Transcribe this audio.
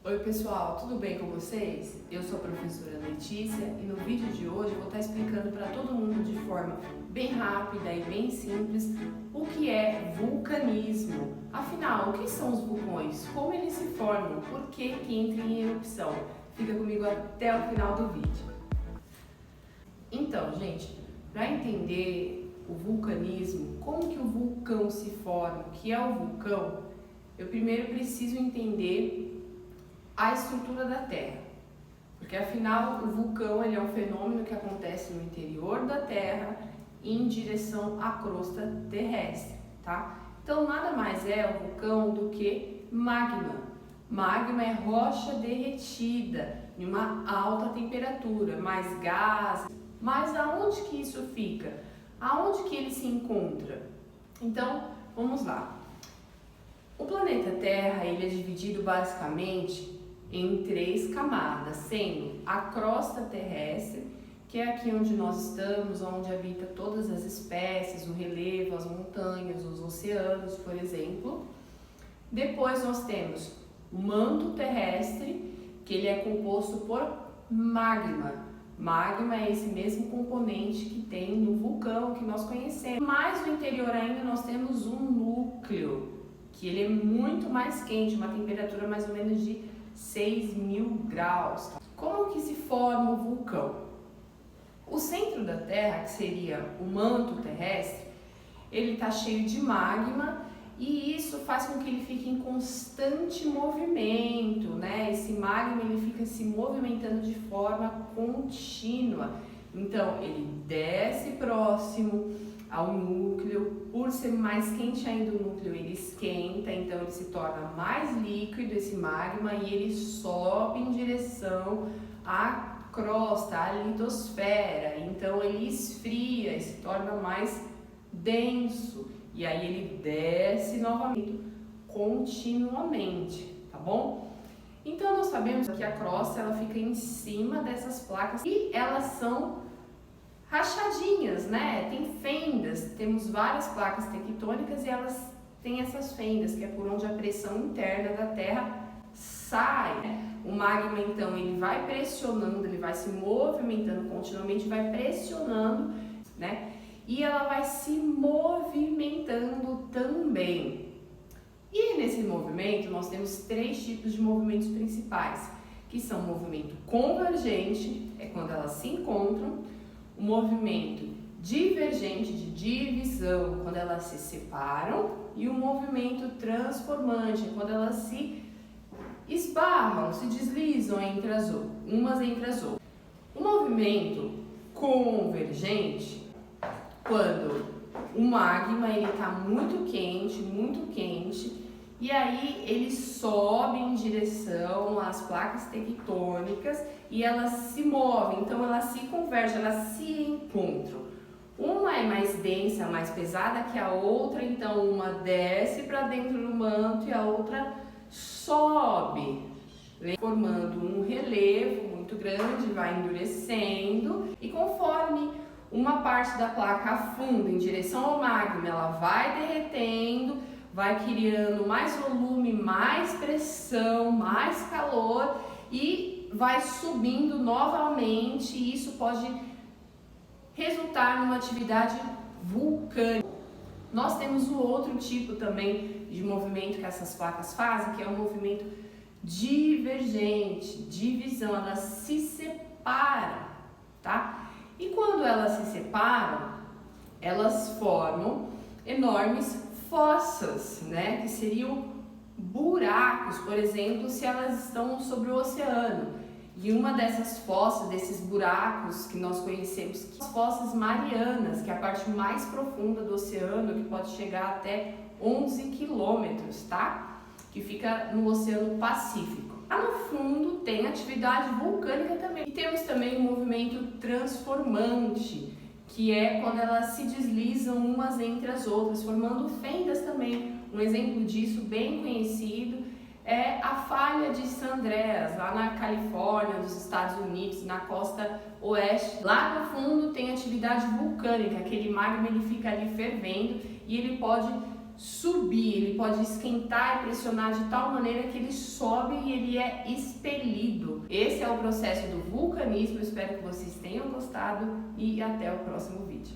Oi pessoal, tudo bem com vocês? Eu sou a professora Letícia e no vídeo de hoje eu vou estar explicando para todo mundo de forma bem rápida e bem simples o que é vulcanismo. Afinal, o que são os vulcões? Como eles se formam? Por que entram em erupção? Fica comigo até o final do vídeo. Então, gente, para entender o vulcanismo, como que o vulcão se forma, o que é o vulcão, eu primeiro preciso entender a estrutura da Terra, porque afinal o vulcão ele é um fenômeno que acontece no interior da Terra em direção à crosta terrestre, tá? Então nada mais é o vulcão do que magma. Magma é rocha derretida em uma alta temperatura, mais gases. Mas aonde que isso fica? Aonde que ele se encontra? Então vamos lá. O planeta Terra ele é dividido basicamente em 3 camadas, sendo a crosta terrestre, que é aqui onde nós estamos, onde habita todas as espécies, o relevo, as montanhas, os oceanos, por exemplo. Depois nós temos o manto terrestre, que ele é composto por magma. Magma é esse mesmo componente que tem no vulcão que nós conhecemos. Mais no interior ainda nós temos um núcleo, que ele é muito mais quente, uma temperatura mais ou menos de 6.000 graus. Como que se forma o vulcão? O centro da Terra, que seria o manto terrestre, ele está cheio de magma e isso faz com que ele fique em constante movimento, né? Esse magma ele fica se movimentando de forma contínua. Então ele desce próximo ao núcleo, por ser mais quente ainda o núcleo, ele esquenta, então ele se torna mais líquido esse magma e ele sobe em direção à crosta, à litosfera, então ele esfria e se torna mais denso e aí ele desce novamente continuamente, tá bom? Então nós sabemos que a crosta ela fica em cima dessas placas e elas são rachadinhas, né? Tem fendas, temos várias placas tectônicas e elas têm essas fendas, que é por onde a pressão interna da Terra sai. O magma, então, ele vai pressionando, ele vai se movimentando continuamente, vai pressionando, né? E ela vai se movimentando também. E nesse movimento, nós temos 3 tipos de movimentos principais, que são o movimento convergente, é quando elas se encontram, o movimento divergente, de divisão, quando elas se separam, e o movimento transformante, quando elas se esbarram, se deslizam umas entre as outras. O movimento convergente, quando o magma está muito quente, e aí ele sobe em direção às placas tectônicas e elas se movem, então elas se convergem, elas se encontram. Uma é mais densa, mais pesada que a outra, então uma desce para dentro do manto e a outra sobe, formando um relevo muito grande, vai endurecendo e conforme uma parte da placa afunda em direção ao magma, ela vai derretendo, vai criando mais volume, mais pressão, mais calor e vai subindo novamente e isso pode resultar numa atividade vulcânica. Nós temos o outro tipo também de movimento que essas placas fazem, que é o movimento divergente, divisão, elas se separam, tá? E quando elas se separam, elas formam enormes fossas, né? Que seriam buracos, por exemplo, se elas estão sobre o oceano. E uma dessas fossas, desses buracos que nós conhecemos, que são as fossas marianas, que é a parte mais profunda do oceano, que pode chegar até 11 quilômetros, tá? Que fica no Oceano Pacífico. Lá no fundo tem atividade vulcânica também. E temos também o movimento transformante, que é quando elas se deslizam umas entre as outras, formando fendas também. Um exemplo disso bem conhecido é a falha de San Andreas, lá na Califórnia, nos Estados Unidos, na costa oeste. Lá no fundo tem atividade vulcânica, aquele magma ele fica ali fervendo e ele pode subir, ele pode esquentar e pressionar de tal maneira que ele sobe e ele é expelido. Esse é o processo do vulcanismo. Eu espero que vocês tenham gostado e até o próximo vídeo.